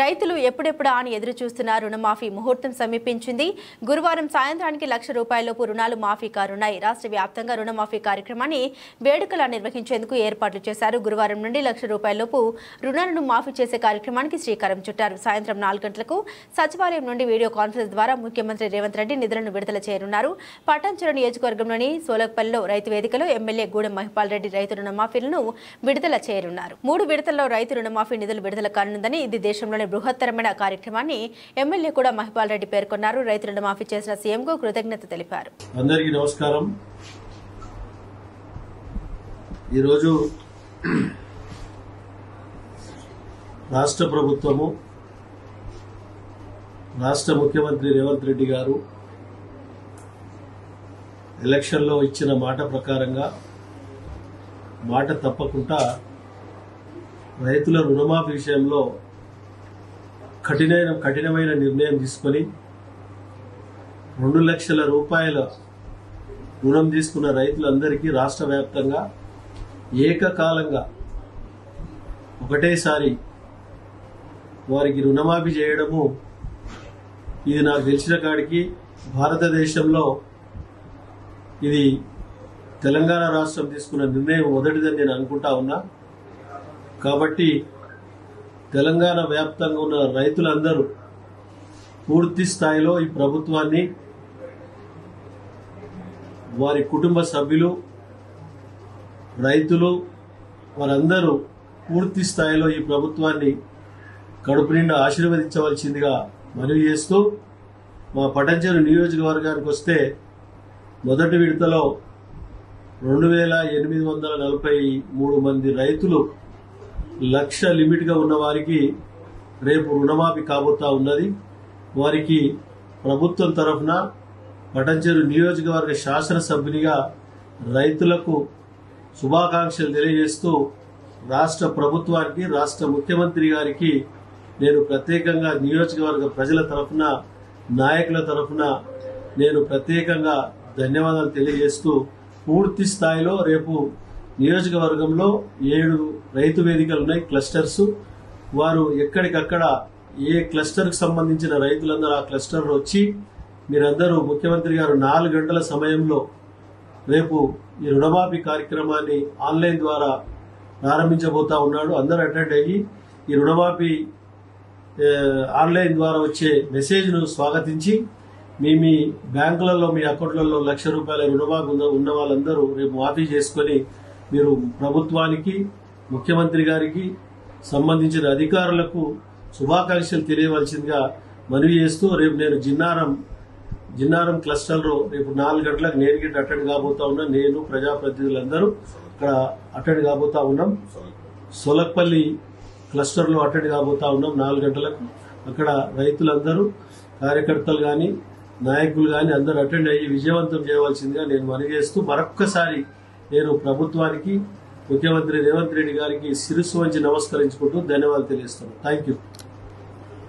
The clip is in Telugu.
రైతులు ఎప్పుడెప్పుడా అని ఎదురు చూస్తున్న రుణమాఫీ ముహూర్తం సమీపించింది. గురువారం సాయంత్రానికి ₹1,00,000 రుణాలు మాఫీ కానున్నాయి. రాష్ట్ర వ్యాప్తంగా రుణమాఫీ కార్యక్రమాన్ని వేడుకలా నిర్వహించేందుకు ఏర్పాట్లు చేశారు. గురువారం నుండి ₹1,00,000 రుణాలను మాఫీ చేసే కార్యక్రమానికి శ్రీకారం చుట్టారు. సాయంత్రం 4 గంటలకు సచివాలయం నుండి వీడియో కాన్ఫరెన్స్ ద్వారా ముఖ్యమంత్రి రేవంత్ రెడ్డి నిధులను విడుదల చేయనున్నారు. పటాన్చెరు నియోజకవర్గంలోని సోలక్పల్లిలో రైతు వేదికలో ఎమ్మెల్యే గూడెం మహిపాల్ రెడ్డి రైతు రుణమాఫీలను విడుదల చేయనున్నారు. 3 విడతల్లో రైతు రుణమాఫీ నిధులు విడుదల కానుందని, ఇది దేశంలో బృహత్తరమైన కార్యక్రమాన్ని ఎమ్మెల్యే కూడా మహిపాల్ రెడ్డి పేర్కొన్నారు. రైతు రుణమాఫీ చేసిన సీఎంకు కృతజ్ఞత తెలిపారు. అందరికీ నమస్కారం. ఈరోజు రాష్ట్ర ప్రభుత్వము, రాష్ట్ర ముఖ్యమంత్రి రేవంత్ రెడ్డి గారు ఎలక్షన్లో ఇచ్చిన మాట ప్రకారంగా మాట తప్పకుండా రైతుల రుణమాఫీ విషయంలో కఠినమైన నిర్ణయం తీసుకొని ₹2,00,000 రుణం తీసుకున్న రైతులందరికీ రాష్ట్ర వ్యాప్తంగా ఏకకాలంగా ఒకటేసారి వారికి రుణమాఫీ చేయడము, ఇది నాకు తెలిసిన కాడికి భారతదేశంలో ఇది తెలంగాణ రాష్ట్రం తీసుకున్న నిర్ణయం మొదటిదని నేను అనుకుంటా ఉన్నా. కాబట్టి తెలంగాణ వ్యాప్తంగా ఉన్న రైతులందరూ పూర్తి స్థాయిలో ఈ ప్రభుత్వాన్ని, వారి కుటుంబ సభ్యులు, రైతులు వారందరూ పూర్తి స్థాయిలో ఈ ప్రభుత్వాన్ని కడుపు నిండా ఆశీర్వదించవలసిందిగా మనవి చేస్తూ, మా పటాన్చెరు నియోజకవర్గానికి వస్తే మొదటి విడతలో 2,843 మంది రైతులు 1,00,000 లిమిట్ గా ఉన్న వారికి రేపు రుణమాఫీ కాబోతా ఉన్నది. వారికి ప్రభుత్వం తరఫున పటాన్చెరు నియోజకవర్గ శాసనసభ్యునిగా రైతులకు శుభాకాంక్షలు తెలియజేస్తూ, రాష్ట్ర ప్రభుత్వానికి, రాష్ట్ర ముఖ్యమంత్రి గారికి నేను ప్రత్యేకంగా నియోజకవర్గ ప్రజల తరఫున, నాయకుల తరఫున నేను ప్రత్యేకంగా ధన్యవాదాలు తెలియజేస్తూ, పూర్తి స్థాయిలో రేపు నియోజకవర్గంలో 7 రైతు వేదికలు ఉన్నాయి, క్లస్టర్స్. వారు ఎక్కడికక్కడ ఏ క్లస్టర్ కు సంబంధించిన రైతులందరూ ఆ క్లస్టర్ వచ్చి మీరందరూ ముఖ్యమంత్రి గారు 4 గంటల సమయంలో రేపు ఈ రుణమాఫీ కార్యక్రమాన్ని ఆన్లైన్ ద్వారా ప్రారంభించబోతా ఉన్నాడు. అందరూ అటెండ్ అయ్యి ఈ రుణమాఫీ ఆన్లైన్ ద్వారా వచ్చే మెసేజ్ ను స్వాగతించి మీ బ్యాంకులలో, మీ అకౌంట్లలో ₹1,00,000 రుణమాఫీ ఉన్న వాళ్ళందరూ రేపు మాఫీ చేసుకుని మీరు ప్రభుత్వానికి, ముఖ్యమంత్రి గారికి, సంబంధించిన అధికారులకు శుభాకాంక్షలు తెలియవలసిందిగా మనవి చేస్తూ, రేపు నేను జిన్నారం క్లస్టర్ లో రేపు 4 గంటలకు నేను గిట్ట అటెండ్ కాబోతా ఉన్నా. నేను, ప్రజాప్రతినిధులందరూ అక్కడ అటెండ్ కాబోతా ఉన్నాం. సోలక్పల్లి క్లస్టర్ లో అటెండ్ కాబోతా ఉన్నాం 4 గంటలకు. అక్కడ రైతులందరూ, కార్యకర్తలు గాని, నాయకులు గాని అందరూ అటెండ్ అయ్యి విజయవంతం చేయవలసిందిగా నేను మనవి చేస్తూ, మరొక్కసారి నేను ప్రభుత్వానికి, ముఖ్యమంత్రి రేవంత్ రెడ్డి గారికి శిరస్సు వంచి నమస్కరించుకుంటూ ధన్యవాదాలు తెలియజేస్తున్నాను. Thank you.